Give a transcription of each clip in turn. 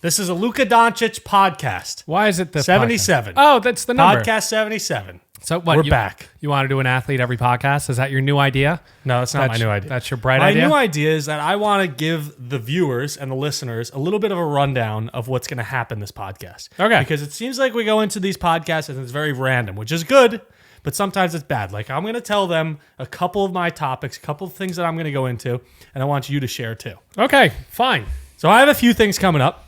This is a Luka Doncic podcast. Why is it the 77? Podcast? Oh, that's the number. Podcast 77. So what? We're back. You want to do an athlete every podcast? Is that your new idea? No, that's not my new idea. That's your bright idea? My new idea is that I want to give the viewers and the listeners a little bit of a rundown of what's going to happen this podcast. Okay. Because it seems like we go into these podcasts and it's very random, which is good, but sometimes it's bad. Like I'm going to tell them a couple of my topics, a couple of things that I'm going to go into, and I want you to share too. Okay, fine. So I have a few things coming up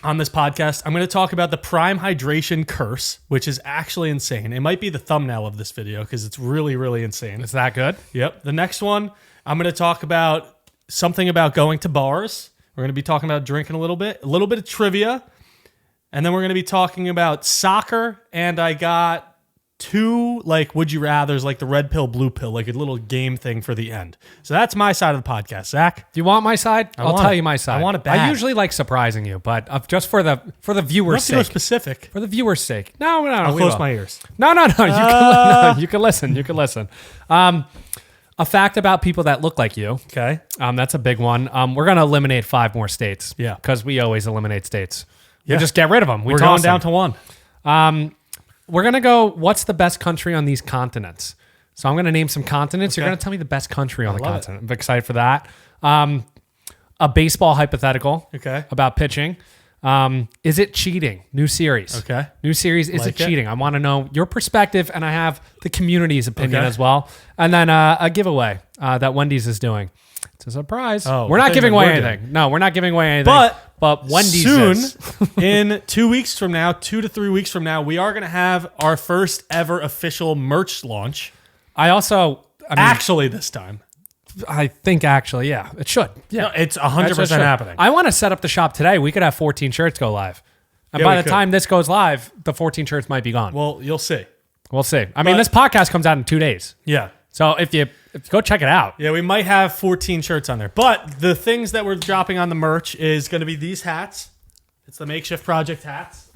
on this podcast. I'm going to talk about the prime hydration curse, which is actually insane. It might be the thumbnail of this video because it's really, really insane. Is that good? Yep. The next one, I'm going to talk about something about going to bars. We're going to be talking about drinking a little bit of trivia, and then we're going to be talking about soccer, and I got two, like, would you rathers, like the red pill, blue pill, like a little game thing for the end. So that's my side of the podcast. Zach? Do you want my side? I'll tell you my side. I want it bad. I usually like surprising you, but just for the viewer's You don't have to go sake. specific. For the viewer's sake. No. I'll close my ears. No. You can listen. You can listen. A fact about people that look like you. Okay. That's a big one. We're going to eliminate 5 more states. Yeah. Because we always eliminate states. Yeah. We just get rid of them. We're going down to one. We're going to go, what's the best country on these continents? So I'm going to name some continents. Okay. You're going to tell me the best country on the love continent. I'm excited for that. A baseball hypothetical Okay. about pitching. Is it cheating? New series. Okay. New series. Is Like it cheating? I want to know your perspective, and I have the community's opinion Okay. as well. And then a giveaway that Wendy's is doing. It's a surprise. Oh, we're I not thought giving you away were anything. No, we're not giving away anything. But Wendy's soon, is. in 2 weeks from now, 2 to 3 weeks from now, we are going to have our first ever official merch launch. Actually, This time. I think yeah, it should. Yeah, No, it's 100% happening. I want to set up the shop today. We could have 14 shirts go live. And Yeah, by we the could. time this goes live, the 14 shirts might be gone. Well, you'll see. We'll see. I mean, this podcast comes out in 2 days. Yeah. So if you go check it out. Yeah, we might have 14 shirts on there. But the things that we're dropping on the merch is going to be these hats. It's the Makeshift Project hats.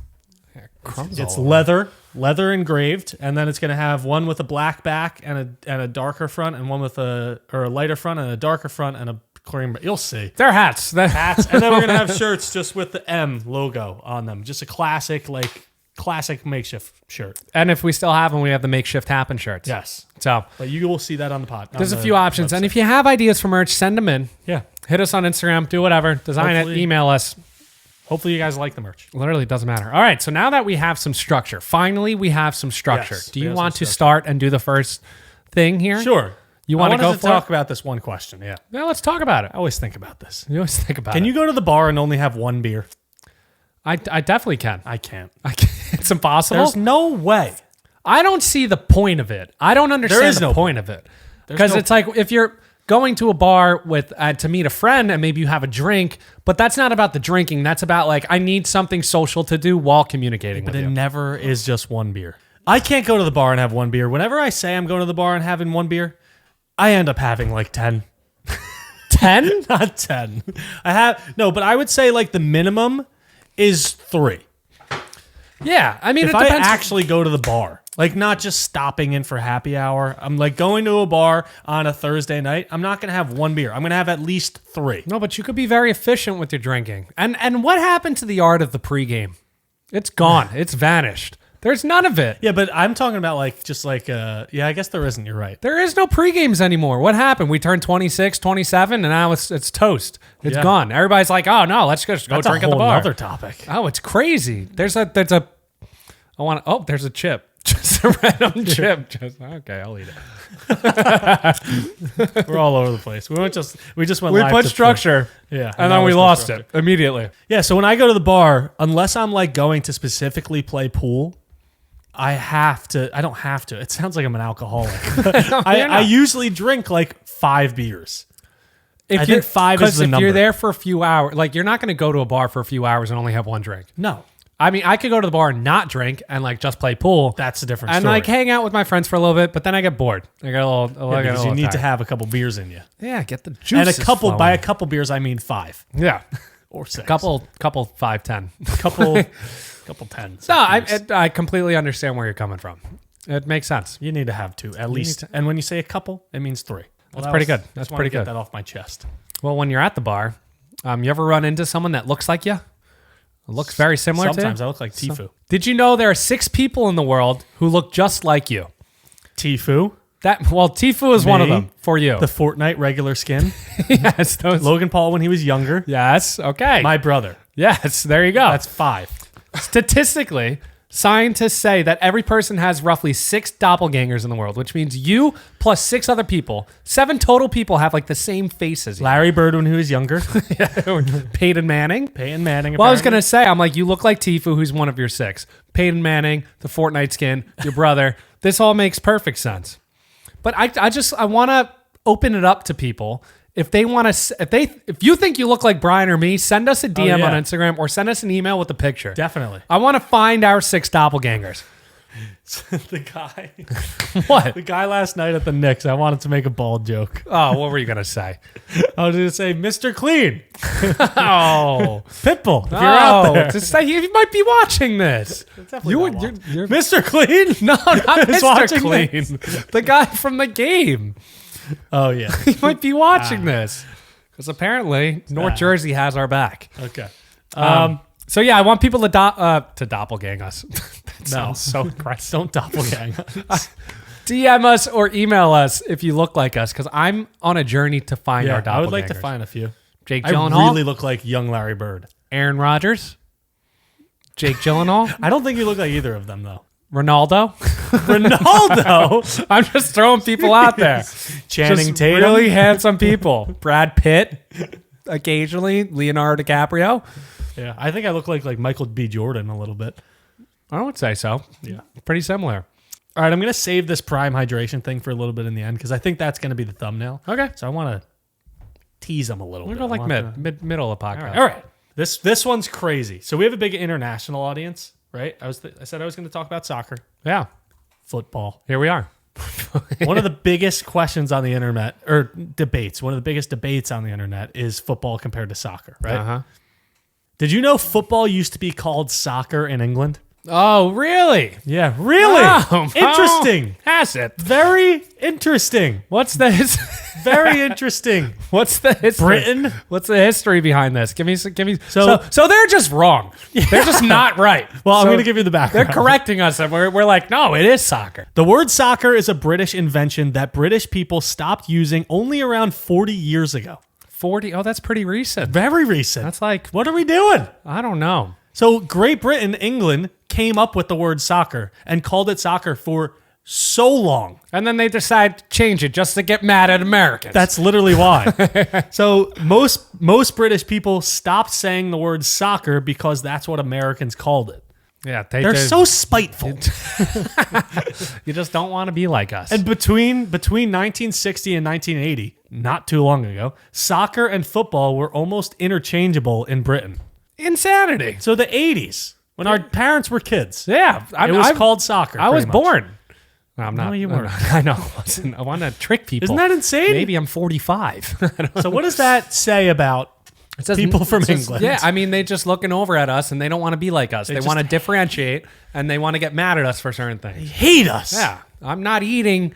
It's leather engraved, and then it's going to have one with a black back and a darker front, and one with a lighter front and a darker front and a cream. You'll see. They're hats. Hats, and then we're going to have shirts just with the M logo on them. Just a classic Makeshift shirt. And if we still have them, we have the Makeshift Happen shirts. Yes. So But you will see that on the pod. there's a few options. And if you have ideas for merch, send them in. Yeah. Hit us on Instagram. Do whatever. Design Hopefully- it. Email us. Hopefully you guys like the merch. Literally doesn't matter. All right. So now that we have some structure, finally we have some structure. Yes, Do we you have want some to structure. start and do the first thing here? Sure. You want to go to for talk it? about this one question. Yeah. Yeah, let's talk about it. I always think about this. You always think about Can it. you go to the bar and only have one beer? I definitely can. I can't. It's impossible. There's no way. I don't see the point of it. I don't understand is the no point of it. Because no it's like if you're going to a bar with to meet a friend and maybe you have a drink, but that's not about the drinking. That's about like I need something social to do while communicating But with it you. never is just one beer. I can't go to the bar and have one beer. Whenever I say I'm going to the bar and having one beer, I end up having like 10. 10? Not 10. But I would say like the minimum is 3. Yeah. I mean, If it I depends. actually go to the bar, like not just stopping in for happy hour, I'm like going to a bar on a Thursday night. I'm not going to have one beer. I'm going to have at least 3. No, but you could be very efficient with your drinking. And what happened to the art of the pregame? It's gone. It's vanished. There's none of it. Yeah, but I'm talking about I guess there isn't. You're right. There is no pregames anymore. What happened? We turned 26, 27, and now it's toast. It's Yeah. gone. Everybody's like, oh no, let's just go That's drink a at the whole bar. other topic. Oh, it's crazy. There's a there's a chip. Just a random chip. Okay, I'll eat it. We're all over the place. We just went. We live put to structure. Yeah, And now then we there's no lost structure. it immediately. Yeah, so when I go to the bar, unless I'm like going to specifically play pool, I don't have to. It sounds like I'm an alcoholic. I usually drink like 5 beers. I think 5 is the if number. you're there for a few hours, like you're not going to go to a bar for a few hours and only have one drink. No, I mean, I could go to the bar and not drink and like just play pool. that's a different And story. like hang out with my friends for a little bit, but then I get bored. I get a little. I get a because you little need to tired. have a couple beers in you. Yeah, get the And juices flowing. by a couple beers, I mean 5 Yeah, or 6. couple 5, 10. couple 10. No, I completely understand where you're coming from. It makes sense. You need to have 2 at least. And when you say a couple, it means 3. That's pretty good. Just That's wanted pretty to get good. that off my chest. Well, when you're at the bar, you ever run into someone that looks like you? It looks very similar Sometimes to I look like Tfue. Did you know there are 6 people in the world who look just like you? Tfue, Tfue is one of Me? them for you. the Fortnite regular skin. Yes. Logan Paul when he was younger. Yes. Okay. My brother. Yes. There you go. That's 5. Statistically, scientists say that every person has roughly 6 doppelgangers in the world, which means you plus 6 other people, 7 total people have like the same face as you. Larry Bird when he was younger. Peyton Manning. Peyton Manning. Well, I was apparently. going to say, I'm like, you look like Tfue, who's one of your 6. Peyton Manning, the Fortnite skin, your brother. This all makes perfect sense. But I want to open it up to people. If they want to, if you think you look like Brian or me, send us a DM yeah. on Instagram or send us an email with a picture. Definitely. I want to find our 6 doppelgangers. The guy. What? The guy last night at the Knicks, I wanted to make a bald joke. Oh, what were you going to say? I was going to say, Mr. Clean. Oh. Pitbull, if you're out there. To say, you might be watching this. Definitely You not would, you're, Mr. Clean? no, not Is Mr. watching Clean. this. The guy from the game. Oh, yeah. He might be watching this. Because apparently North Jersey has our back. Okay. So yeah, I want people to doppelgang us. That No. sounds so aggressive. Don't doppelgang. DM us or email us if you look like us, because I'm on a journey to find our Yeah, doppelgangers. I would like to find a few. Jake I Gyllenhaal, really look like young Larry Bird. Aaron Rodgers, Jake Gyllenhaal, I don't think you look like either of them, though. Ronaldo. Ronaldo. I'm just throwing people out there. Channing Just Tatum. really handsome people. Brad Pitt, occasionally Leonardo DiCaprio. Yeah, I think I look like Michael B. Jordan a little bit. I would say so. Yeah. Pretty similar. All right, I'm going to save this prime hydration thing for a little bit in the end because I think that's going to be the thumbnail. Okay. So I want to tease them a little We'll bit. go like I want middle of the podcast. All right. This one's crazy. So we have a big international audience, right? I said I was going to talk about soccer, Yeah. football. Here we are. One of the biggest questions on the internet, or debates, one of the biggest debates on the internet is football compared to soccer, right? Uh-huh. Did you know football used to be called soccer in England? Oh, really? Yeah, really? Oh, Interesting. Has it? Very interesting. What's the Very interesting. What's the history? Britain? What's the history behind this? Give me. So- So they're just wrong. They're just not right. Well, I'm So going to give you the They're background. correcting us, and we're like, no, it is soccer. The word soccer is a British invention that British people stopped using only around 40 years ago. 40. Oh, that's pretty recent. Very recent. That's like, What are we doing? I don't know. So Great Britain, England came up with the word soccer and called it soccer for so long. And then they decide to change it just to get mad at Americans. That's literally why. So most British people stopped saying the word soccer because that's what Americans called it. yeah. They're so spiteful. You just don't want to be like us. And between 1960 and 1980, not too long ago, soccer and football were almost interchangeable in Britain. Insanity. So the 80s, when our parents were kids, Yeah, it was called soccer. I was pretty much. born. No, I'm not. No, you weren't. I know. I wasn't. I want to trick people. Isn't that insane? Maybe I'm 45. So what does that say about It says people from it says- England? Yeah, I mean, they just looking over at us and they don't want to be like us. They just want to differentiate and they want to get mad at us for certain things. hate us? Yeah, I'm not eating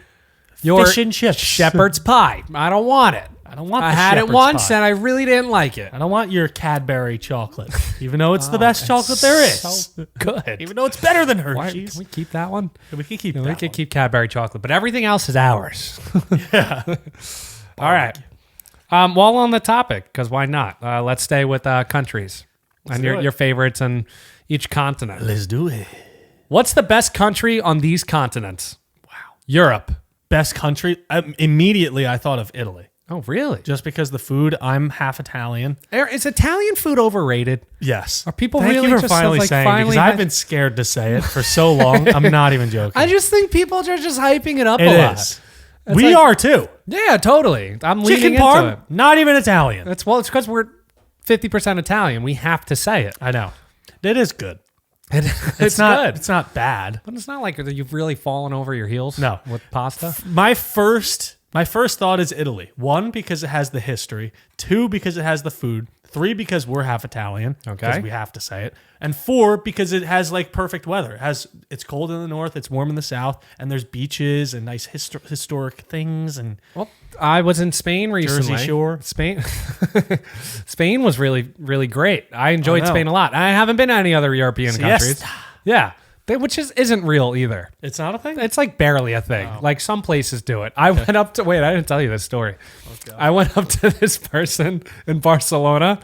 your Fish and chips. shepherd's pie. I don't want it. I don't want I the had it shepherd's once pie. and I really didn't like it. I don't want your Cadbury chocolate, even though it's the best chocolate there is. So good. Even though it's better than Why, Hershey's. can we keep that one? We can keep We that could one. keep Cadbury chocolate, but everything else is ours. Yeah. All right. While on the topic, because why not? Let's stay with countries and do it. your favorites in each continent. Let's do it. What's the best country on these continents? Wow. Europe. Best country? Immediately, I thought of Italy. Oh, really? Just because the food, I'm half Italian. Is Italian food overrated? Yes. Are people Thank really you for just finally like saying finally because I've been scared to say it for so long. I'm not even joking. I just think people are just hyping it up It a lot. is. It's We like- are too. Yeah, totally. I'm Chicken leaning into parm, it. not even Italian. It's because we're 50% Italian. We have to say it. I know. It is good. It's not. good. It's not bad. But it's not like you've really fallen over your heels No. with pasta. My first My first thought is Italy. 1, because it has the history. 2, because it has the food. 3, because we're half Italian. Okay. Because we have to say it. And 4, because it has like perfect weather. It's cold in the north, it's warm in the south, and there's beaches and nice historic things. And Well, I was in Spain recently. Jersey Shore. Spain. Spain was really, really great. I enjoyed I know. Spain a lot. I haven't been to any other European countries. Siesta. Yeah. Which isn't real either. It's not a thing? It's like barely a thing. Like some places do it. I went up to, wait, I didn't tell you this story. I went up to this person in Barcelona.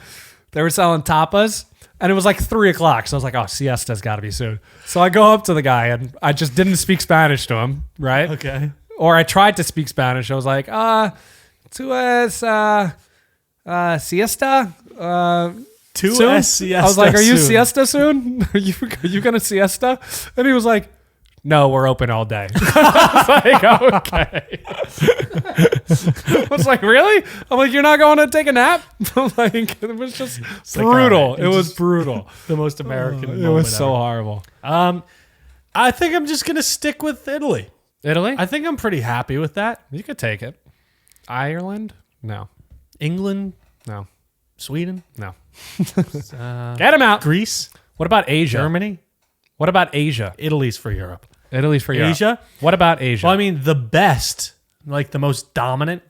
They were selling tapas and it was like 3:00. So I was like, oh, siesta's got to be soon. So I go up to the guy and I just didn't speak Spanish to him, right? Okay. Or I tried to speak Spanish. I was like, tu es siesta? Soon? siesta. I was like, "Are you soon. siesta soon? Are you gonna siesta?" And he was like, "No, we're open all day." I was like, "Okay." I was like, "Really?" I'm like, "You're not going to take a nap?" I'm like, it was just brutal. all right. It was brutal. The most American It moment was so ever. horrible. I think I'm just going to stick with Italy. Italy? I think I'm pretty happy with that. You could take it. Ireland? No. England, No. Sweden, No. Get him out. Greece, What about Asia? Germany. What about Asia? Italy's for Europe. Italy's for Europe. Asia? What about Asia? Well, I mean, the best, like the most dominant,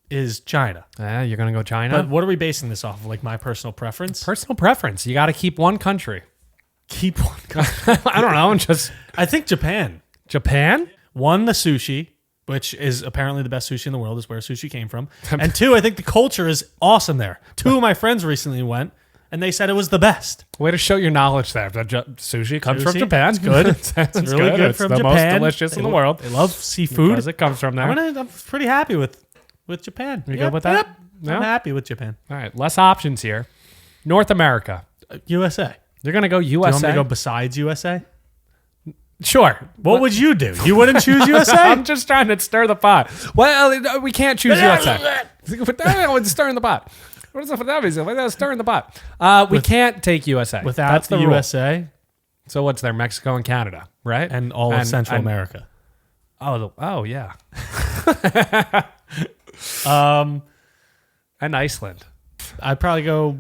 is China. You're gonna go China? But what are we basing this off of? Like my personal preference? Personal preference. You got to keep one country. Keep one country. I don't know. Just I think Japan. Japan. 1, the sushi, which is apparently the best sushi in the world, is where sushi came from. And 2, I think the culture is awesome there. 2 of my friends recently went, and they said it was the best. Way to show your knowledge there. Sushi comes from Sushi? Japan. It's good. It's really good It's from the Japan. most delicious in the world. They love seafood. Because it comes from there. I'm pretty happy with Japan. You good with that? Yep. No? I'm happy with Japan. All right. Less options here. North America. USA. You're gonna go Do you want me USA. to go besides USA? Sure. What would you do? You wouldn't choose USA? I'm just trying to stir the pot. Well, we can't choose USA. Stirring the pot. What is that mean? Stirring the pot. We can't take USA. Without That's the rule. USA So what's there? Mexico and Canada, right? and all of Central America. Oh yeah. And Iceland. I'd probably go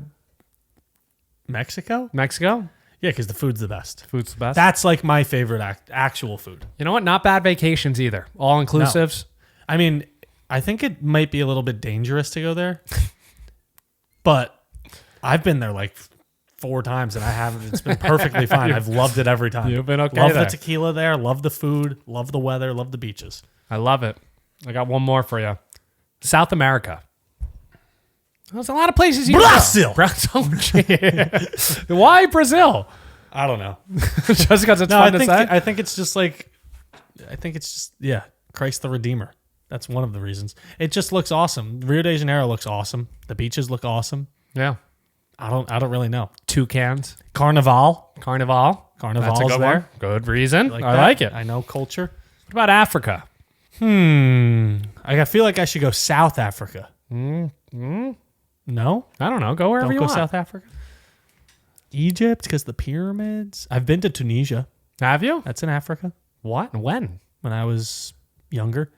Mexico. Mexico? Yeah, because the food's the best. Food's the best. That's like my favorite actual food. You know what? Not bad vacations either. All inclusives. I mean, I think it might be a little bit dangerous to go there, but I've been there like 4 times and I haven't. It's been perfectly fine. I've loved it every time. You've been okay Love there. the tequila there. Love the food. Love the weather. Love the beaches. I love it. I got one more for you. South America. There's a lot of places you Brazil. can go. Brazil. Why Brazil? I don't know. Just because it's No, fun to say? I think it's just like, yeah, Christ the Redeemer. That's one of the reasons. It just looks awesome. Rio de Janeiro looks awesome. The beaches look awesome. Yeah. I don't really know. Toucans. Carnival. Carnival's Carnival's a good there. one. Good reason. I that. like it. I know culture. What about Africa? I feel like I should go South Africa. No? I don't know. Go wherever Don't you go want. South Africa? Egypt, because the pyramids. I've been to Tunisia. Have you? That's in Africa What? When? when I was younger.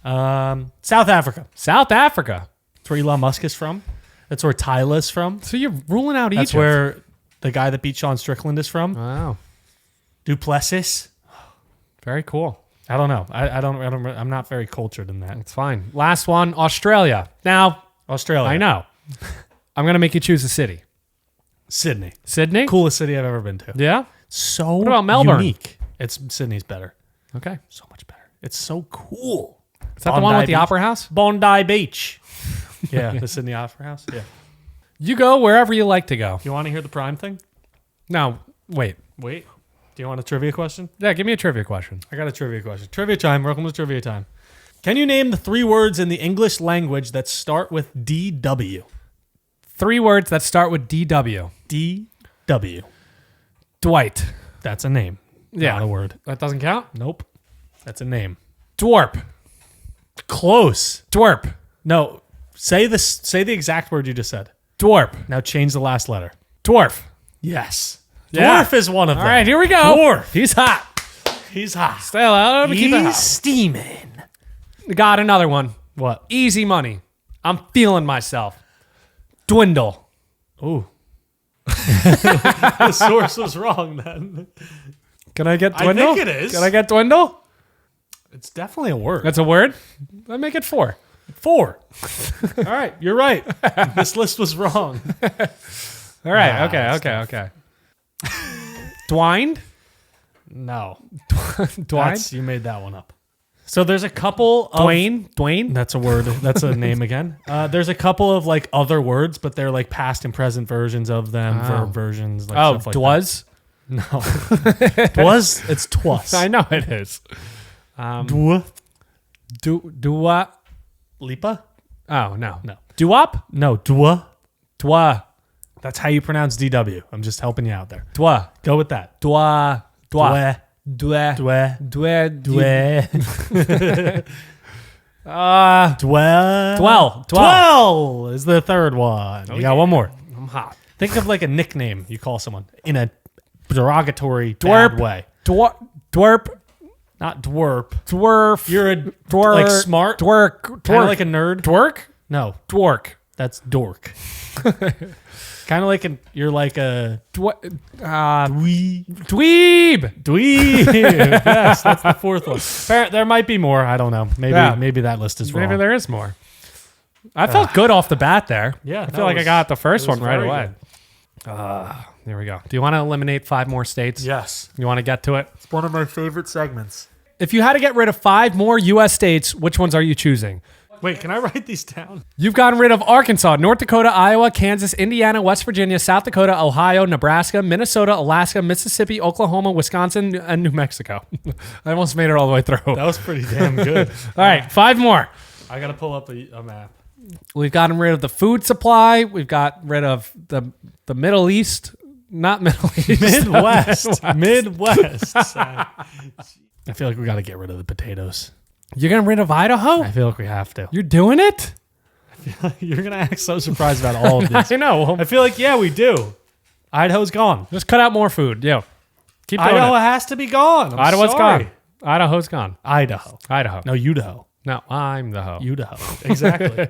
South Africa. South Africa. That's where Elon Musk is from. That's where Tyla's from. So you're ruling out That's Egypt. where the guy that beat Sean Strickland is from. Wow. Duplessis. Very cool. I don't know. I'm not very cultured in that. It's fine. Last one, Australia. Now, Australia. I know. I'm going to make you choose a city. Sydney. Sydney? Coolest city I've ever been to. Yeah? So What about Melbourne? unique. Sydney's better. Okay. So much better. It's so cool. Is that the one with the Beach. Opera House? Bondi Beach. Yeah, the Sydney Opera House. Yeah. You go wherever you like to go. You want to hear the prime thing? No, wait. Wait. Do you want a trivia question? Yeah, give me a trivia question. I got a trivia question. Trivia time. Welcome to trivia time. Can you name the 3 words in the English language that start with DW? 3 words that start with DW. DW. Dwight. That's a name. Yeah. Not a word. That doesn't count? Nope. That's a name. Dwarp. Close. Dwarp. No. Say the exact word you just said. Dwarp. Now change the last letter. Dwarf. Yes. Yeah. Dwarf is one of All them. right, here we go. Dwarf. He's hot. He's hot. Stay loud. Keep it He's hot. steaming. Got another one. What? Easy money. I'm feeling myself. Dwindle. Ooh. The source was wrong then. Can I get dwindle? I think it is. Can I get dwindle? It's definitely a word. That's a word? I make it 4. 4. All right, you're right. This list was wrong. All right. Okay. Dwined? No. Dwined? You made that one up. So there's a couple of... Dwayne? That's a word. That's a name again. There's a couple of like other words, but they're like past and present versions of them, verb versions. Like stuff like dwas? that. No. Dwas? It's twas. I know it is. Dwa? Dua? Lipa? Oh, no. No. Duop? No. Dwa? Dwa. That's how you pronounce DW. I'm just helping you out there. Dwa. Go with that. Dwa. Dwa. Dwa. Dwa. Dwa. Dwa. Dwa. Dwell. Dwell. Dwell is the third one. You got one more. I'm hot. Think of like a nickname you call someone in a derogatory Dwerp. bad way. Dwerp. Not dwerp. Dwarf. You're a Dwerk. like smart. Dwerk. Kind of like a nerd. Dwerk? No, Dwork. that's dork. Kind of like you're like a dweeb. Dweeb. Dweeb. Yes, that's the fourth one. There might be more. I don't know. Maybe that list is wrong. Maybe there is more. I felt good off the bat there. Yeah, I feel like I got the first one right very away. There we go. Do you want to eliminate 5 more states? Yes. You want to get to it? It's one of my favorite segments. If you had to get rid of 5 more U.S. states, which ones are you choosing? Wait, can I write these down? You've gotten rid of Arkansas, North Dakota, Iowa, Kansas, Indiana, West Virginia, South Dakota, Ohio, Nebraska, Minnesota, Alaska, Mississippi, Oklahoma, Wisconsin, and New Mexico. I almost made it all the way through. That was pretty damn good. All right, 5 more. I got to pull up a map. We've gotten rid of the food supply. We've got rid of the Middle East. Not Middle East. Midwest. I feel like we got to get rid of the potatoes. You're getting rid of Idaho? I feel like we have to. You're doing it? You're going to act so surprised about all of this. I know. I feel like, yeah, we do. Idaho's gone. Just cut out more food. Yo. Keep doing Idaho it. has to be gone. Idaho's sorry. gone. Idaho's gone. Idaho. No, Idaho. No, I'm the hoe. Idaho. Exactly.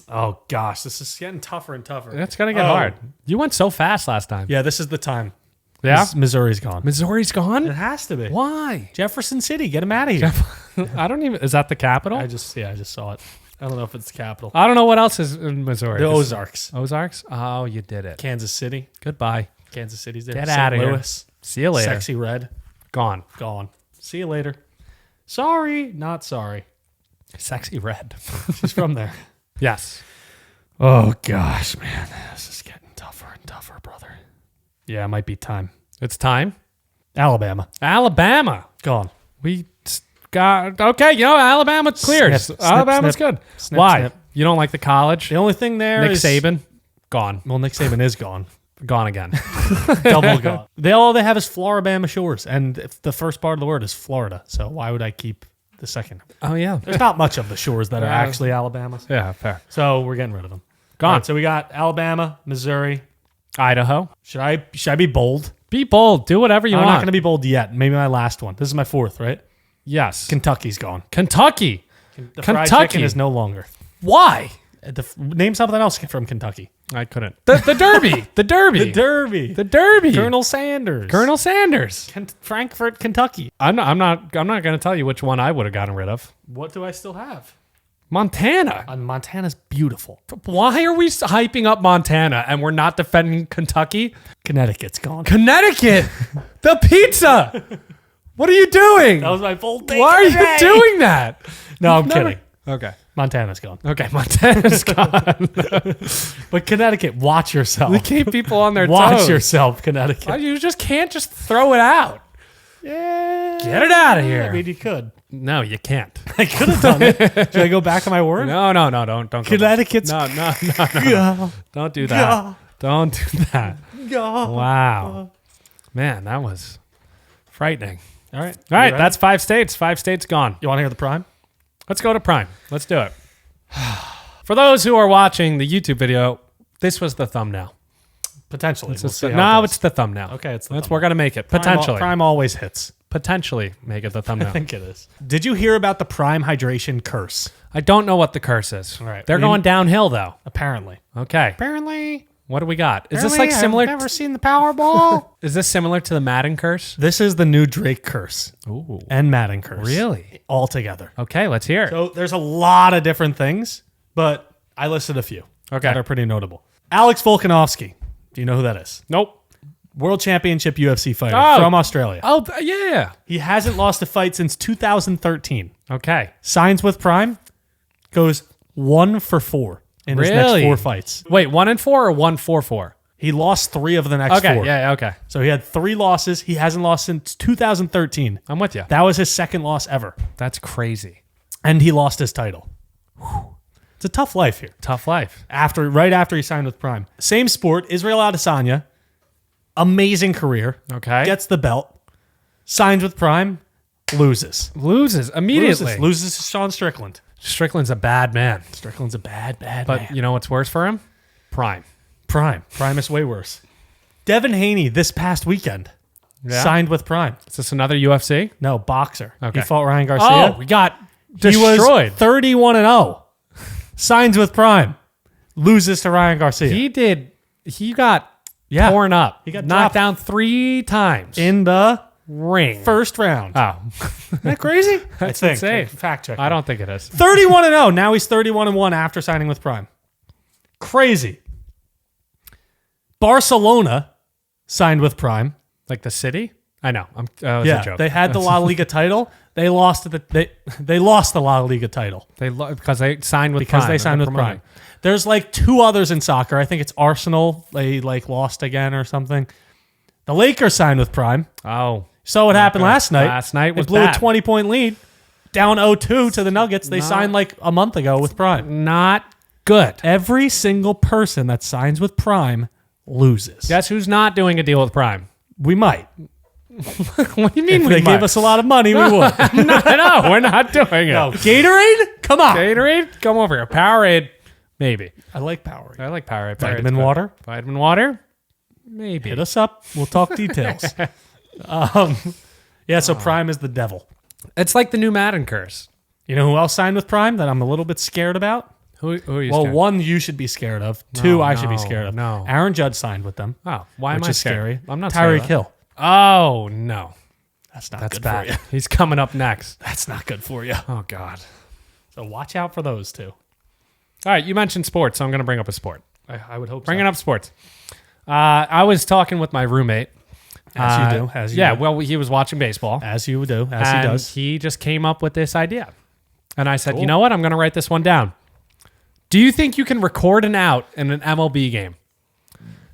Oh, gosh. This is getting tougher and tougher. It's going to get hard. You went so fast last time. Yeah, this is the time. Yeah? Missouri's gone. Missouri's gone? It has to be. Why? Jefferson City. Get him out of here. I don't even... Is that the capital? I just saw it. I don't know if it's the capital. I don't know what else is in Missouri. The Ozarks. Ozarks? Oh, you did it. Kansas City. Goodbye. Kansas City's there. Get St. out of here. Louis. See you later. Sexy Red. Gone. Gone. See you later. Sorry. Not sorry. Sexy Red. She's from there. Yes. Oh, gosh, man. This is getting tougher and tougher, brother. Yeah, it might be time. It's time. Alabama. Gone. We got... Okay, Alabama clears. Snip, Alabama's snip, good. snip, Why? snip. You don't like the college? The only thing there Nick is... Saban? Gone. Well, Nick Saban is gone. Gone again. Double gone. All they have is Floribama Shores, and if the first part of the word is Florida, so why would I keep the second? Oh, yeah. There's not much of the shores that are actually Alabama's. Yeah, fair. So we're getting rid of them. Gone. All right, so we got Alabama, Missouri. Idaho. Should I be bold? Be bold. Do whatever you I'm want. not going to be bold yet. Maybe my last one. This is my fourth, right? Yes. Kentucky's gone. Kentucky. The fried chicken is no longer. Why? Name something else from Kentucky. I couldn't. The Derby. The Derby. The Derby. The Derby. Colonel Sanders. Frankfort, Kentucky. I'm not going to tell you which one I would have gotten rid of. What do I still have? Montana. Montana's beautiful. Why are we hyping up Montana and we're not defending Kentucky? Connecticut's gone. Connecticut. The pizza. What are you doing? That was my bold take. Why are you doing that? No, I'm kidding. Okay. Montana's gone. Okay, Montana's gone. But Connecticut, watch yourself. We keep people on their Watch toes. yourself, Connecticut. You just can't just throw it out. Yeah. Get it out of here. I mean, you could. No, you can't. I could have done it. Should I go back on my word? No, don't go Connecticut's. back. No. Yeah. Don't do that. Don't do that. Yeah. Wow. Man, that was frightening. All right. All right, that's 5 states. 5 states gone. You want to hear the prime? Let's go to Prime. Let's do it. For those who are watching the YouTube video, this was the thumbnail. Potentially. It's the thumbnail. Okay, it's the We're going to make it. Prime Potentially. Prime always hits. potentially make it the I thumbnail. think it is. Did you hear about the Prime hydration curse? I don't know what the curse is. Right. They're going downhill, though. Apparently. Okay. Apparently. What do we got? Is this like similar? I've never seen the Powerball. Is this similar to the Madden curse? This is the new Drake curse Ooh. and Madden curse. Really? All together. Okay, let's hear it. So there's a lot of different things, but I listed a few that are pretty notable. Alex Volkanovski. Do you know who that is? Nope. World Championship UFC fighter Oh. from Australia. Oh, yeah. He hasn't lost a fight since 2013. Okay. Signs with Prime, goes 1 for 4 in his next Really? 4 fights. Wait, 1-4 or 1-4-4? He lost 3 of the next 4. Okay, yeah, okay. So he had 3 losses. He hasn't lost since 2013. I'm with you. That was his second loss ever. That's crazy. And he lost his title. Whew. It's a tough life here. Tough life. Right after he signed with Prime. Same sport, Israel Adesanya. Amazing career. Okay. Gets the belt. Signs with Prime. Loses. Loses immediately. Loses to Sean Strickland. Strickland's a bad man. Strickland's a bad But man. you know what's worse for him? Prime. Prime. Prime is way worse. Devin Haney this past weekend signed with Prime. Is this another UFC? No, boxer. Okay. He fought Ryan Garcia. Oh, we got He was destroyed. 31-0. Signs with Prime. Loses to Ryan Garcia. He got Yeah. torn up. He got knocked dropped. down 3 times. in the ring. first round. Oh. Isn't that crazy? That's I think. insane. Fact check. I don't think it is. 31-0. Now he's 31-1 after signing with Prime. Crazy. Barcelona signed with Prime. Like the city? I know. That was a joke. They had the La Liga title. They lost they lost the La Liga title Because they signed with because Prime. they signed with Prime. There's like 2 others in soccer. I think it's Arsenal. They like lost again or something. The Lakers signed with Prime. Oh. So what happened last night? Last night was they blew bad. a 20-point lead, down 0-2 to the Nuggets. They signed like a month ago with Prime. Not good. Every single person that signs with Prime loses. Guess who's not doing a deal with Prime? We might. What do you mean If we they might? gave us a lot of money, we would. No, we're not doing it. No, Gatorade? Come on. Gatorade? Come over here. Powerade? Maybe. I like Powerade. I like Powerade. Vitamin Powerade's good. water? Vitamin water? Maybe. Hit us up. We'll talk details. Yeah, so Prime is the devil. It's like the new Madden curse. You know who else signed with Prime that I'm a little bit scared about? Who are you Well, scared? 1 you should be scared of. 2 I should be no, scared of. no. Aaron Judge signed with them. Oh, why am which I is scared? scary. I'm not scared of Tyreek that. Hill. Oh, no. That's not That's good bad. for you. He's coming up next. That's not good for you. Oh, God. So watch out for those 2. All right, you mentioned sports, so I'm going to bring up a sport. I would hope Bringing up sports. I was talking with my roommate. As you do. As you yeah, do. well, he was watching baseball. As you do. As and he does. he just came up with this idea. And I said, you know what? I'm going to write this one down. Do you think you can record an out in an MLB game?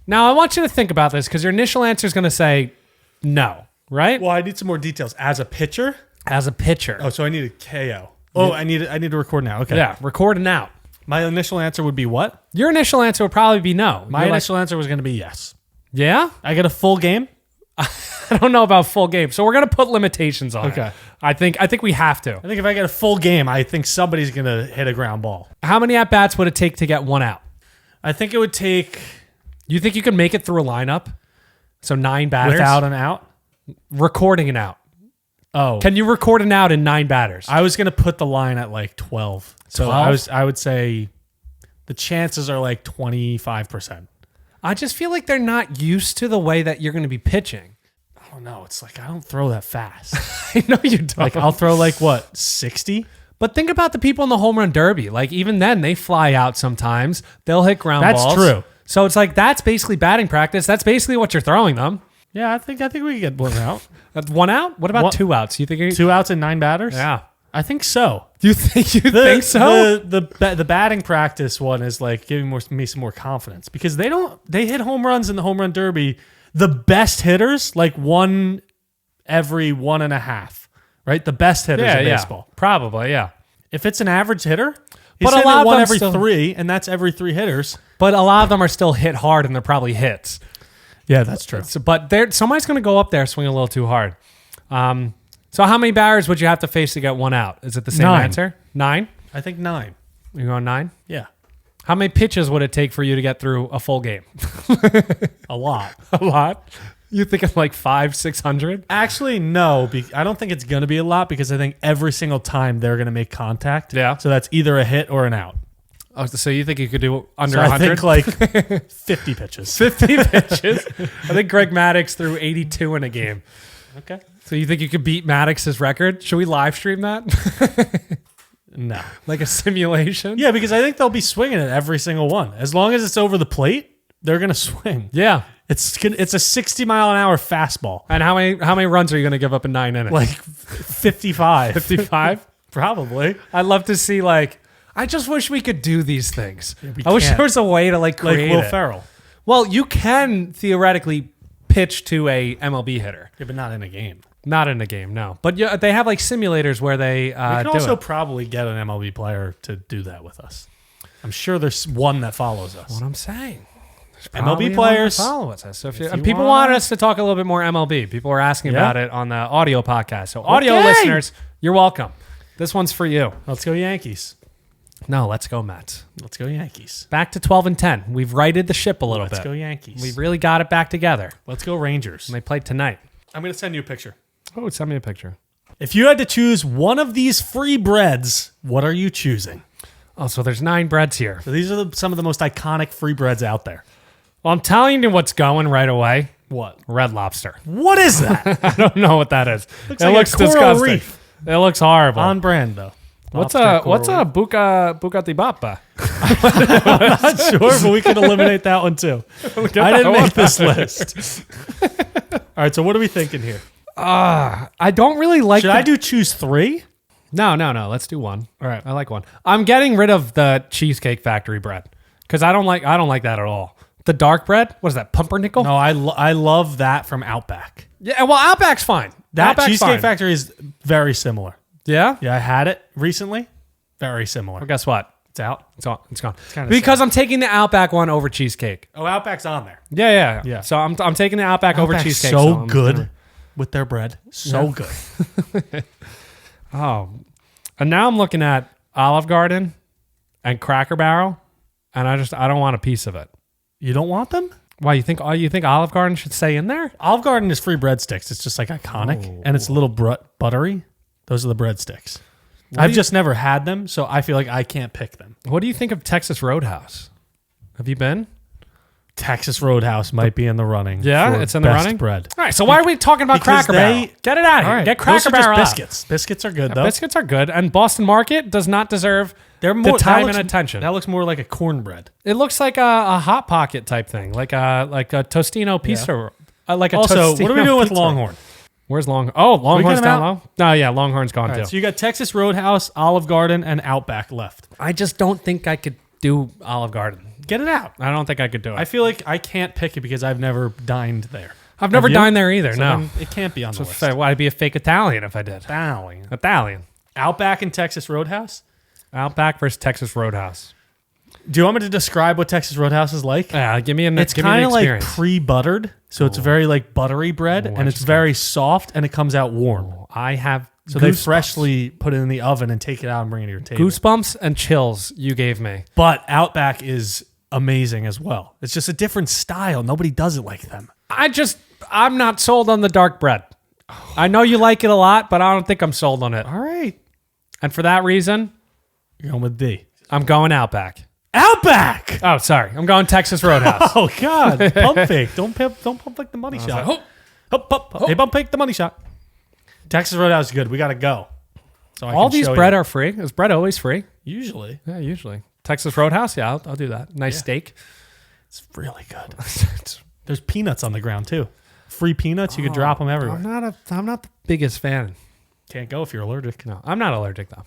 Now, I want you to think about this because your initial answer is going to say no, right? Well, I need some more details. As a pitcher? As a pitcher. Oh, so I need a KO. Oh, I need to record now. Okay. Yeah, record an out. My initial answer would be what? Your initial anscer would probably be no. My You're initial answer was going to be yes. yeah? I get a full game? I don't know about full game. So we're going to put limitations on Okay. it. I think we have to. I think if I get a full game, I think somebody's going to hit a ground ball. How many at-bats would it take to get one out? I think it would take You think you could make it through a lineup? So 9 batters? without an out. Recording an out. Oh. Can you record an out in 9 batters? I was going to put the line at like 12. So 12? I would say the chances are like 25%. I just feel like they're not used to the way that you're going to be pitching. I don't know. It's like I don't throw that fast. I know you don't. Like I'll throw like what, 60? But think about the people in the home run derby. Like even then, they fly out sometimes. They'll hit ground That's balls. true. So it's like that's basically batting practice. That's basically what you're throwing them. Yeah, I think we can get one out. That's 1 out. What about 2 outs? You think? 2 outs and 9 batters? Yeah. I think so. You think think so? The batting practice one is like giving me some more confidence because they hit home runs in the home run derby. The best hitters like 1 every 1.5, right? The best hitters in baseball. Probably, yeah. If it's an average hitter, he's But a hitting lot of 1 them every still- 3, and that's every 3 hitters. But a lot of them are still hit hard, and they're probably hits. Yeah, that's true. So, but somebody's going to go up there swing a little too hard. So how many batters would you have to face to get 1 out? Is it the same 9. answer? 9? I think 9. You going 9? Yeah, How many pitches would it take for you to get through a full game? a lot. A lot. You think of like 500-600? Actually, no. I don't think it's going to be a lot because I think every single time they're going to make contact. Yeah. So that's either a hit or an out. Oh, so you think you could do under So 100? I think like 50 pitches. 50 pitches. I think Greg Maddux threw 82 in a game. Okay. So you think you could beat Maddox's record? Should we live stream that? No. Like a simulation? Yeah, because I think they'll be swinging it every single one. As long as it's over the plate, they're going to swing. Yeah. It's a 60-mile-an-hour fastball. And how many runs are you going to give up in 9 innings? Like 55. 55? Probably. I'd love to see I just wish we could do these things. we I wish can't. there was a way to create Like Will it. Ferrell. Well, you can theoretically pitch to a MLB hitter. Yeah, but not in a game. Not in a game, no. But yeah, they have simulators where they We can do also it. probably get an MLB player to do that with us. I'm sure there's one that follows us. What I'm saying. MLB players. Follow us. So if you and people want- want us to talk a little bit more MLB. People are asking Yeah. about it on the audio podcast. So audio Okay. listeners, you're welcome. This one's for you. Let's go Yankees. No, let's go Mets. Let's go Yankees. Back to 12-10. We've righted the ship a little Let's bit. go Yankees. We've really got it back together. Let's go Rangers. And they played tonight. I'm going to send you a picture. Oh, send me a picture. If you had to choose one of these free breads, what are you choosing? Oh, so there's 9 breads here. So these are some of the most iconic free breads out there. Well, I'm telling you what's going right away. What? Red Lobster. What is that? I don't know what that is. Looks it like a looks coral disgusting. reef. It looks horrible. On brand, though. what's Lobster a coral buca di bappa? reef. Not sure, but we can eliminate that one too. I didn't make this list. All right, so what are we thinking here? I don't really like. Should I do choose 3? No. Let's do one. All right. I like one. I'm getting rid of the Cheesecake Factory bread because I don't like that at all. The dark bread. What is that? Pumpernickel? No, I love that from Outback. Yeah. Well, Outback's fine. That Outback's Cheesecake fine. Factory is very similar. Yeah. Yeah, I had it recently. Very similar. Well, guess what? It's out. It's gone. kinda Because I'm taking the Outback one over cheesecake. Oh, Outback's on there. Yeah. So I'm taking the Outback over Outback's cheesecake. so I'm good gonna- with their bread. So good. Oh, and now I'm looking at Olive Garden and Cracker Barrel, and I don't want a piece of it. You don't want them? Why you think Olive Garden should stay in there? Olive Garden is free breadsticks. It's just like iconic, and it's a little buttery. Those are the breadsticks. I've just never had them, so I feel like I can't pick them. What do you think of Texas Roadhouse? Have you been? Texas Roadhouse might be in the running. Yeah, for it's in the best running. bread. All right, so why are we talking about Because Cracker Barrel? Get it out of All here. right, Get those Cracker are just Barrel out. biscuits. Biscuits are good though. Biscuits are good, and Boston Market does not deserve They're more the time that looks- and attention. That looks more like a cornbread. It looks like a Hot Pocket type thing, like a Tostino pizza. Like a Also, Tostino what are we doing with pizza. Longhorn? Where's Longhorn? Oh, Longhorn's them down out? low? No, yeah, Longhorn's gone All too. right, so you got Texas Roadhouse, Olive Garden, and Outback left. I just don't think I could do Olive Garden. Get it out. I don't think I could do it. I feel like I can't pick it because I've never dined there. I've never you? dined there either. So no. then it can't be on the list. Well, I'd be a fake Italian if I did. Italian. Outback and Texas Roadhouse? Outback versus Texas Roadhouse. Do you want me to describe what Texas Roadhouse is like? Yeah, give me an It's give me kind an of like experience. pre-buttered, so it's very like buttery bread, and it's very soft, and it comes out warm. I have So they goosebumps. freshly freshly put it in the oven and take it out and bring it to your table. goosebumps and chills you gave me. But Outback is amazing as well. It's just a different style. Nobody does it like them. I'm not sold on the dark bread. I know you like it a lot, but I don't think I'm sold on it. All right. And for that reason, You're going with D. I'm going Outback. Outback! Oh, sorry. I'm going Texas Roadhouse. Oh, God. Pump fake. Don't pump like the money shot. like, Hey, pump fake the money shot. Texas Roadhouse is good. We got to go. So I All can these show bread you. are free. Is bread always free? Usually. Yeah, usually. Texas Roadhouse? Yeah, I'll do that. Nice steak. It's really good. There's peanuts on the ground, too. Free peanuts. You could drop them everywhere. I'm not the biggest fan. Can't go if you're allergic. No, I'm not allergic though.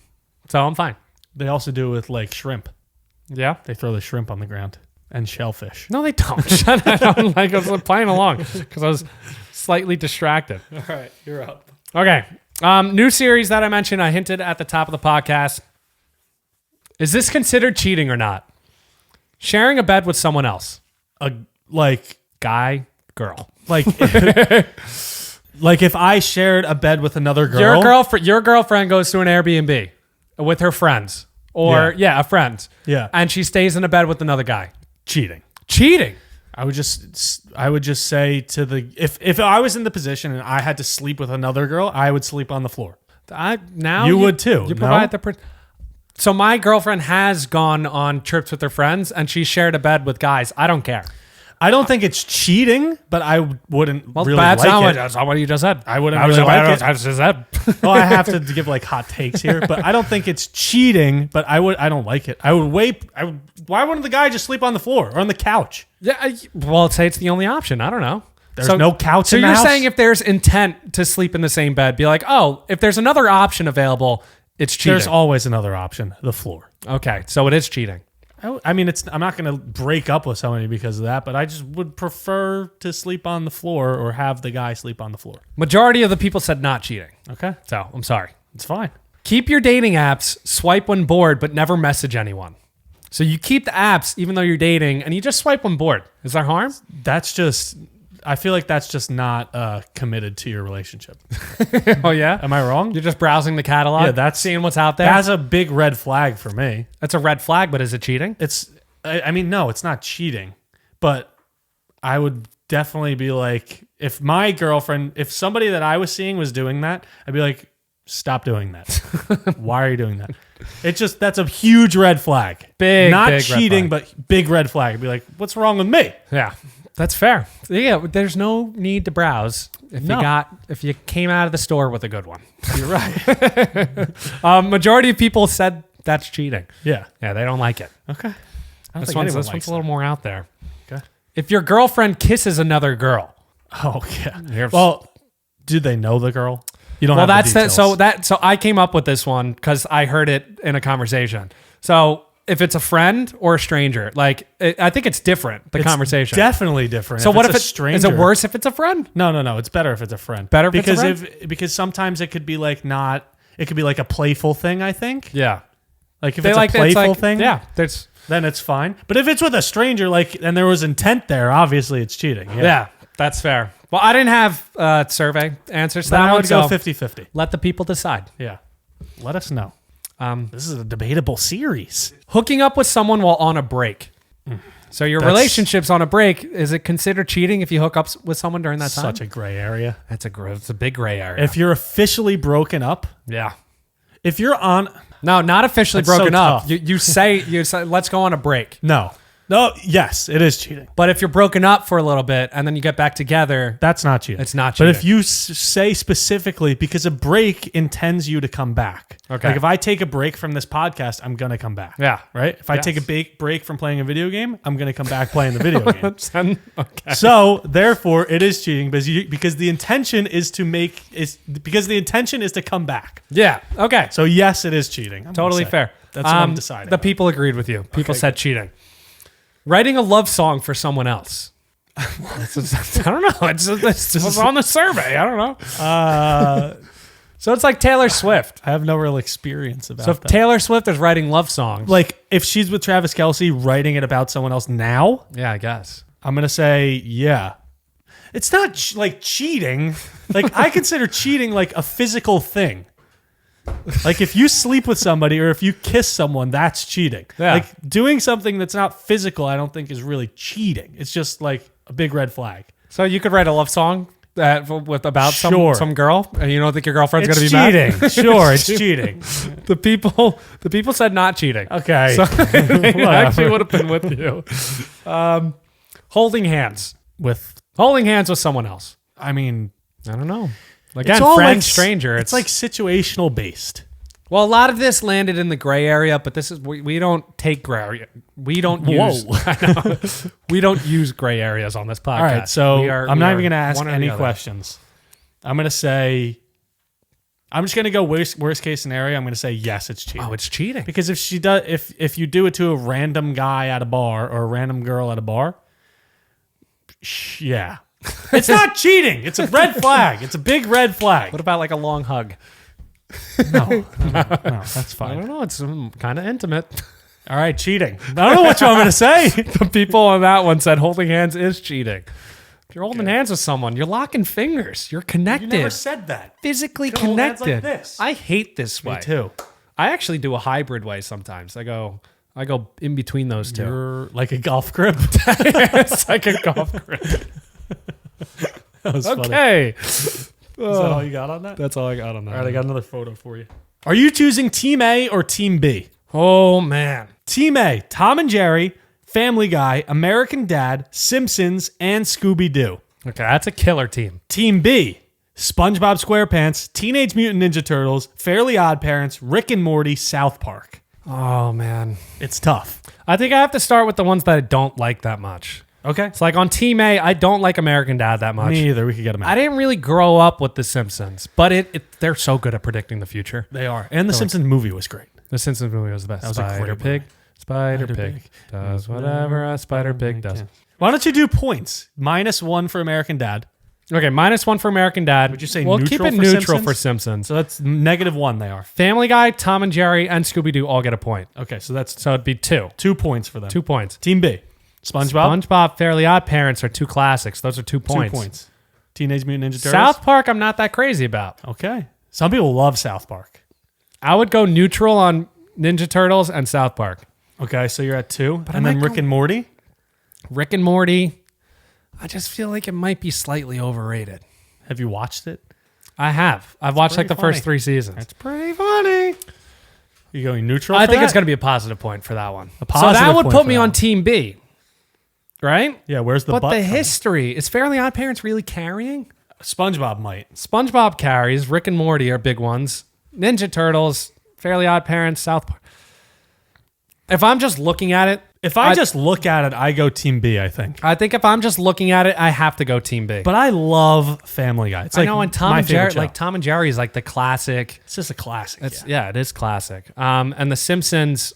So I'm fine. They also do it with like shrimp. Yeah. They throw the shrimp on the ground and shellfish. No, they don't. Shut up. Like I was playing along because I was slightly distracted. All right, you're up. Okay. New series that I mentioned, I hinted at the top of the podcast. Is this considered cheating or not? Sharing a bed with someone else. Like Guy, girl. like if I shared a bed with another girl. Your girlfriend goes to an Airbnb with her friends. Or a friend. Yeah. And she stays in a bed with another guy. Cheating. Cheating. I would just say to the if I was in the position and I had to sleep with another girl, I would sleep on the floor. You would too. You provide so my girlfriend has gone on trips with her friends and she shared a bed with guys. I don't care. I don't think it's cheating, but I wouldn't really like it. That's not what you just said. I wouldn't really like it. I just said. Well, I have to give like hot takes here, but I don't think it's cheating. But I don't like it. Why wouldn't the guy just sleep on the floor or on the couch? Yeah. Well, say it's the only option. I don't know. There's no couch. So in the you're house? saying if there's intent to sleep in the same bed, be like, oh, if there's another option available, it's cheating. There's always another option: the floor. Okay, so it is cheating. I mean, I'm not going to break up with somebody because of that, but I just would prefer to sleep on the floor or have the guy sleep on the floor. Majority of the people said not cheating. Okay. So I'm sorry. It's fine. Keep your dating apps, swipe when bored, but never message anyone. So you keep the apps even though you're dating and you just swipe when bored. Is there harm? I feel like that's just not committed to your relationship. Oh, yeah? Am I wrong? You're just browsing the catalog? Yeah, that's seeing what's out there? That's a big red flag for me. That's a red flag, but is it cheating? I mean, no, it's not cheating, but I would definitely be like, if somebody that I was seeing was doing that, I'd be like, stop doing that. Why are you doing that? That's a huge red flag. Not cheating, but big red flag. I'd be like, what's wrong with me? Yeah. That's fair. Yeah, there's no need to browse if you came out of the store with a good one. You're right. Majority of people said that's cheating. Yeah. Yeah, they don't like it. Okay. This one's a little more out there. Okay. If your girlfriend kisses another girl. Oh yeah. Well, do they know the girl? You don't. Well, have the that's so I came up with this one because I heard it in a conversation. So if it's a friend or a stranger, I think it's different. The conversation definitely different. So what if it's a stranger? Is it worse if it's a friend? No. It's better if it's a friend. Better if because it's a friend? because sometimes it could be like not. It could be like a playful thing. I think. Yeah. Like if it's a playful thing. Yeah. Then it's fine. But if it's with a stranger, and there was intent there, obviously it's cheating. Yeah, that's fair. Well, I didn't have survey answers to Then that I one. would go 50-50. Let the people decide. Yeah. Let us know. This is a debatable series. Hooking up with someone while on a break. So your relationship's on a break. Is it considered cheating if you hook up with someone during that time? Such a gray area. It's a big gray area. If you're officially broken up. Yeah. If you're on. No, not officially That's broken so up. tough. You say, let's go on a break. No, yes, it is cheating. But if you're broken up for a little bit and then you get back together, that's not cheating. It's not cheating. But if you say specifically, because a break intends you to come back. Okay. Like if I take a break from this podcast, I'm going to come back. Yeah. Right? If I take a break from playing a video game, I'm going to come back playing the video game. Okay. So therefore it is cheating because the intention is to come back. Yeah. Okay. So yes, it is cheating. Totally fair. That's what I'm deciding. The people agreed with you. People said cheating. Writing a love song for someone else. I don't know. It's on the survey. I don't know. So it's like Taylor Swift. I have no real experience about that. So if Taylor Swift is writing love songs. Like if she's with Travis Kelce writing it about someone else now. Yeah, I guess. I'm going to say, yeah. It's not like cheating. Like I consider cheating like a physical thing. Like if you sleep with somebody or if you kiss someone, that's cheating. Yeah. Like doing something that's not physical, I don't think is really cheating. It's just like a big red flag. So you could write a love song about some girl, and you don't think your girlfriend's going to be cheating. mad? Sure, it's cheating. The people said not cheating. Okay, so they actually would have been with you. Holding hands with someone else. I mean, I don't know. Again, friend, stranger. It's like situational based. Well, a lot of this landed in the gray area, but this is we don't take gray area. We don't use. We don't use gray areas on this podcast. All right, so I'm not even going to ask any questions. I'm going to say, I'm just going to go worst case scenario. I'm going to say yes, it's cheating. Oh, it's cheating because if you do it to a random guy at a bar or a random girl at a bar, yeah. It's not cheating. It's a red flag. It's a big red flag. What about like a long hug? No, that's fine. I don't know. It's kind of intimate. All right, cheating. I don't know what I'm going to say. The people on that one said holding hands is cheating. If you're holding hands with someone, you're locking fingers. You're connected. You never said that. Physically you hold hands connected. like this. I hate this way. Me too. I actually do a hybrid way sometimes. I go, I go in between those two. You're like a golf grip. It's like a golf grip. That was funny. Okay. Is that all you got on that? That's all I got on that. All right, I got another photo for you. Are you choosing Team A or Team B? Oh, man. Team A, Tom and Jerry, Family Guy, American Dad, Simpsons, and Scooby-Doo. Okay, that's a killer team. Team B, SpongeBob SquarePants, Teenage Mutant Ninja Turtles, Fairly Odd Parents, Rick and Morty, South Park. Oh, man. It's tough. I think I have to start with the ones that I don't like that much. Okay. It's like on Team A, I don't like American Dad that much. Me either. We could get them out. I didn't really grow up with The Simpsons, but they're so good at predicting the future. They are. And the Simpsons movie was great. The Simpsons movie was the best. That was a great Spider movie. Pig. Spider Pig does whatever a Spider Pig does. Why don't you do points? -1 for American Dad. Okay, -1 for American Dad. Would you say we'll neutral keep it for neutral Simpsons? for Simpsons. So that's -1 they are. Family Guy, Tom and Jerry, and Scooby-Doo all get a point. Okay, so that's So it'd be 2. 2 points for them. 2 points. Team B, SpongeBob, SpongeBob, Fairly Odd Parents are 2 classics. Those are 2 points. 2 points. Teenage Mutant Ninja Turtles. South Park, I'm not that crazy about. Okay. Some people love South Park. I would go neutral on Ninja Turtles and South Park. Okay, so you're at 2. I And then might Rick go- and Morty. Rick and Morty, I just feel like it might be slightly overrated. Have you watched it? I have. I've watched like pretty the first funny. 3 seasons. That's pretty funny. You going neutral? I for think that? it's going to be a positive point for that one. So positive that would point put for me that on one. Team B, right? Yeah, where's the But butt the coming? history, is Fairly Odd Parents really carrying? SpongeBob might. SpongeBob carries. Rick and Morty are big ones. Ninja Turtles, Fairly Odd Parents, South Park. If I'm just looking at it, If I just look at it, I go Team B, I think. I think if I'm just looking at it, I have to go Team B. But I love Family Guy. It's I like know, and Tom my and favorite Jerry, show. like Tom and Jerry is like the classic. It's just a classic. It's yeah, it is classic. And The Simpsons,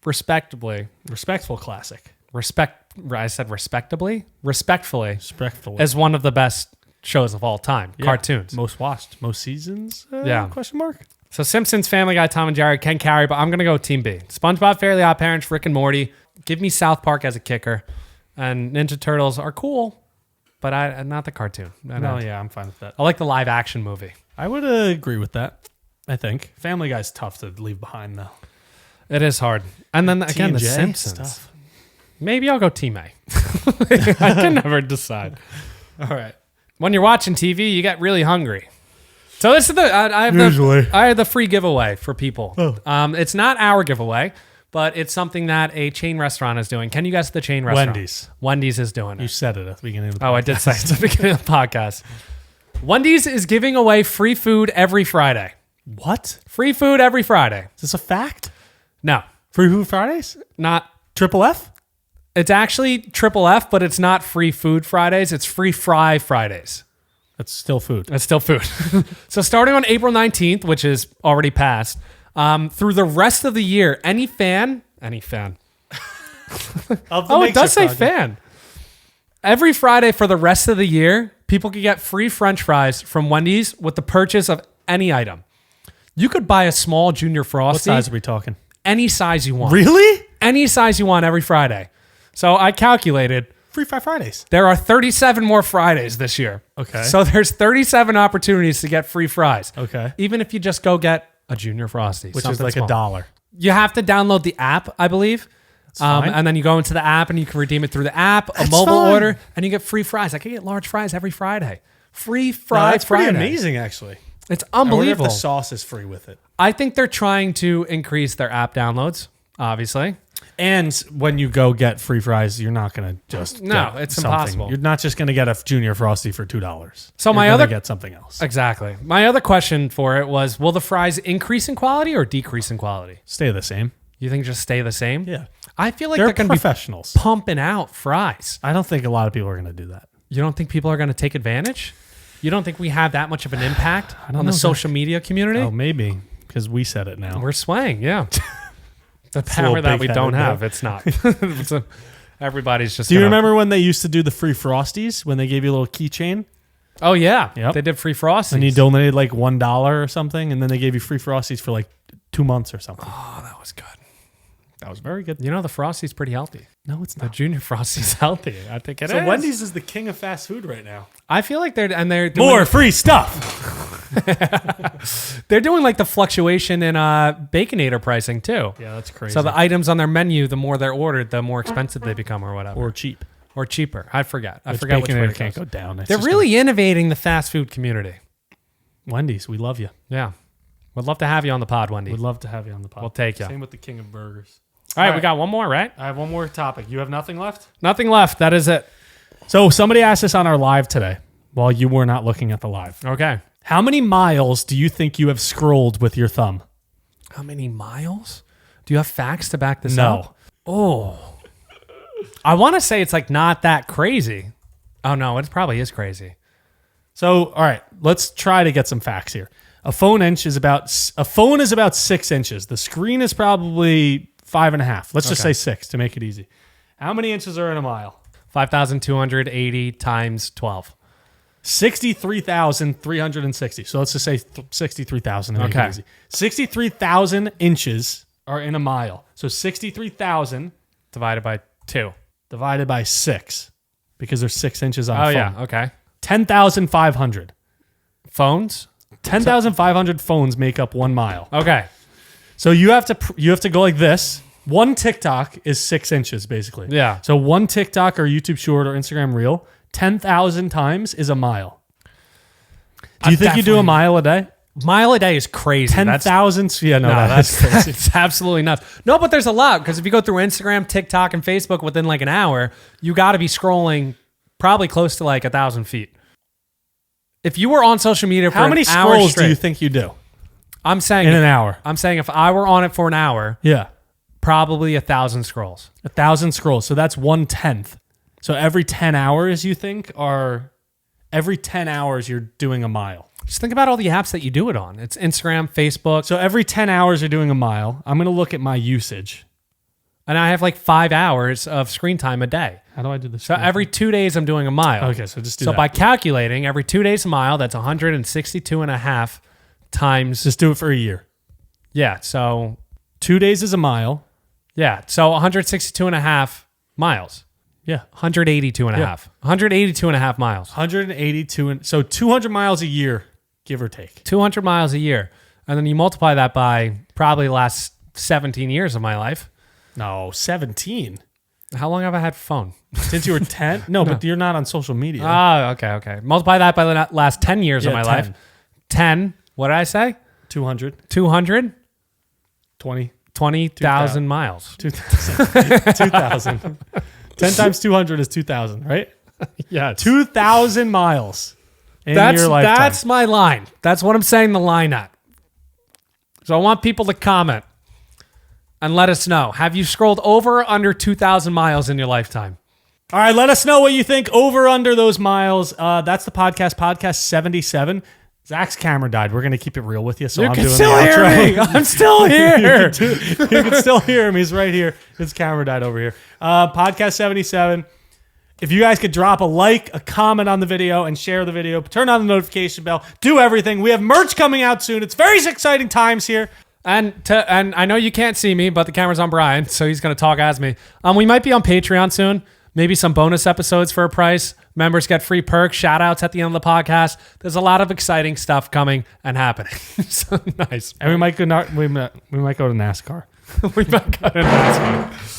respectably, Respectful classic. I said respectably, respectfully, Respectful. is one of the best shows of all time. Yeah. Cartoons. Most watched. Most seasons? Yeah. Question mark? So Simpsons, Family Guy, Tom and Jerry can carry, but I'm gonna go Team B. SpongeBob, Fairly Odd Parents, Rick and Morty. Give me South Park as a kicker, and Ninja Turtles are cool, but not the cartoon. No, yeah, I'm fine with that. I like the live action movie. I would agree with that. I think Family Guy's tough to leave behind, though. It is hard. And then again, The T&J, Simpsons. stuff. Maybe I'll go Team A. I can never decide. All right. When you're watching TV, you get really hungry. So this is I have Usually. I have the free giveaway for people. It's not our giveaway, but it's something that a chain restaurant is doing. Can you guess the chain restaurant? Wendy's. Wendy's is doing You it. said it at the beginning of the Oh, I did say it at the beginning of the podcast. Wendy's is giving away free food every Friday. What? Free food every Friday. Is this a fact? No, Free Food Fridays? not. Triple F? It's actually triple F, but it's not free food Fridays. It's free fry Fridays. That's still food. It's still food. So starting on April 19th, which is already passed, through the rest of the year, any fan. Of the Oh, it does Makeshift say project. fan. Every Friday for the rest of the year, people can get free French fries from Wendy's with the purchase of any item. You could buy a small Junior What Frosty, size are we talking? any size you want. Really? Any size you want every Friday. So I calculated Free Fry Fridays. there are 37 more Fridays this year. Okay. So there's 37 opportunities to get free fries. Okay. Even if you just go get a Junior Frosty, Which is something like small. $1. You have to download the app, I believe. fine. And then you go into the app and you can redeem it through the app, a That's mobile fine. order, and you get free fries. I can get large fries every Friday. Free No, fries that's pretty Friday. amazing, actually. It's I wonder if unbelievable. the sauce is free with it. I think they're trying to increase their app downloads, obviously. And when you go get free fries, you're not going to just No, get it's something. impossible. You're not just going to get a Junior Frosty for $2. So You're my gonna other- get something else. Exactly. My other question for it was, will the fries increase in quality or decrease in quality? Stay the same. You think just stay the same? Yeah. I feel like They're they're going to be professionals. pumping out fries. I don't think a lot of people are going to do that. You don't think people are going to take advantage? You don't think we have that much of an impact don't on the know, social media community? Oh, maybe because we said it now. We're swaying, yeah. The a power little that we big-headed, don't bro. have, it's not. Everybody's just. Do you gonna- remember when they used to do the free Frosties when they gave you a little keychain Oh yeah, Yep. they did free Frosties. and you donated like $1 or something, and then they gave you free Frosties for like 2 months or something? Oh, that was good. That was very good. You know the Frosty's pretty healthy. No, it's The not. Junior Frosty's healthy. I think it is. So Wendy's is the king of fast food right now. I feel like they're doing More free stuff. They're doing like the fluctuation in Baconator pricing too. Yeah, that's crazy. So the items on their menu, the more they're ordered, the more expensive they become or whatever. or cheap. Or cheaper. I forget. I forget which way Baconator it can't goes. go down. It's They're just really innovating the fast food community. Wendy's, we love you. Yeah. Would love to have you on the pod, Wendy. We'd love to have you on the pod. We'll take you. Same with the king of burgers. All right, we got one more, right? I have one more topic. You have nothing left? Nothing left. That is it. So somebody asked us on our live today while you were not looking at the live. Okay. How many miles do you think you have scrolled with your thumb? How many miles? Do you have facts to back this No. up? Oh. I want to say it's like not that crazy. Oh, no, it probably is crazy. So, all right, let's try to get some facts here. A phone is about 6 inches. The screen is probably 5.5. Let's just say 6 to make it easy. How many inches are in a mile? 5,280 times 12. 63,360. So let's just say 63,000 to make Okay. it easy. 63,000 inches are in a mile. So 63,000 Divided by 2. divided by 6 because there's 6 inches on a Oh, phone. yeah. Okay. 10,500. Phones? 10,500 phones make up 1 mile. Okay. So you have to go like this. One TikTok is 6 inches basically. Yeah. So one TikTok or YouTube short or Instagram reel, 10,000 times is a mile. Do you think you do a mile a day? Mile a day is crazy. 10,000? Yeah, no, that's crazy. That's absolutely nuts. No, but there's a lot because if you go through Instagram, TikTok, and Facebook within like an hour, you got to be scrolling probably close to like 1,000 feet. If you were on social media for How many an hour scrolls straight, do you think you do I'm saying in an hour? I'm saying if I were on it for an hour, Yeah. probably 1,000 scrolls. 1,000 scrolls. So that's 1/10. So every 10 hours, you think, every 10 hours you're doing a mile. Just think about all the apps that you do it on. It's Instagram, Facebook, So every 10 hours you're doing a mile. I'm going to look at my usage. and I have like 5 hours of screen time a day. How do I do this? So every 2 days I'm doing a mile. Okay, so just do So that. by calculating every 2 days a mile, that's 162 and a half times. Just do it for a year. Yeah. So 2 days is a mile. yeah. So 162 and a half miles. Yeah. 182 and a half. 182 and a half miles. 182. So 200 miles a year, give or take. 200 miles a year. And then you multiply that by probably the last 17 years of my life. No, 17. How long have I had a phone? Since you were 10? No, but you're not on social media. Oh, okay. Multiply that by the last 10 years of my 10. life. 10. What did I say? 200. 200? 20. 20,000 miles. 2,000. 2,000. 10 times 200 is 2,000, right? Yeah. 2,000 miles in your lifetime. That's my line. That's what I'm saying the line at. So I want people to comment and let us know. Have you scrolled over or under 2,000 miles in your lifetime? All right, let us know what you think over under those miles. That's the podcast 77. Zach's camera died. We're going to keep it real with you. So You I'm can doing still the hear outro. me. I'm still here. You can still hear him. He's right here. His camera died over here. Podcast 77. If you guys could drop a like, a comment on the video, and share the video, turn on the notification bell, do everything. We have merch coming out soon. It's very exciting times here. And I know you can't see me, but the camera's on Brian, so he's going to talk as me. We might be on Patreon soon. Maybe some bonus episodes for a price. Members get free perks, shout outs at the end of the podcast. There's a lot of exciting stuff coming and happening. So nice. And we might go to NASCAR. We might go to NASCAR.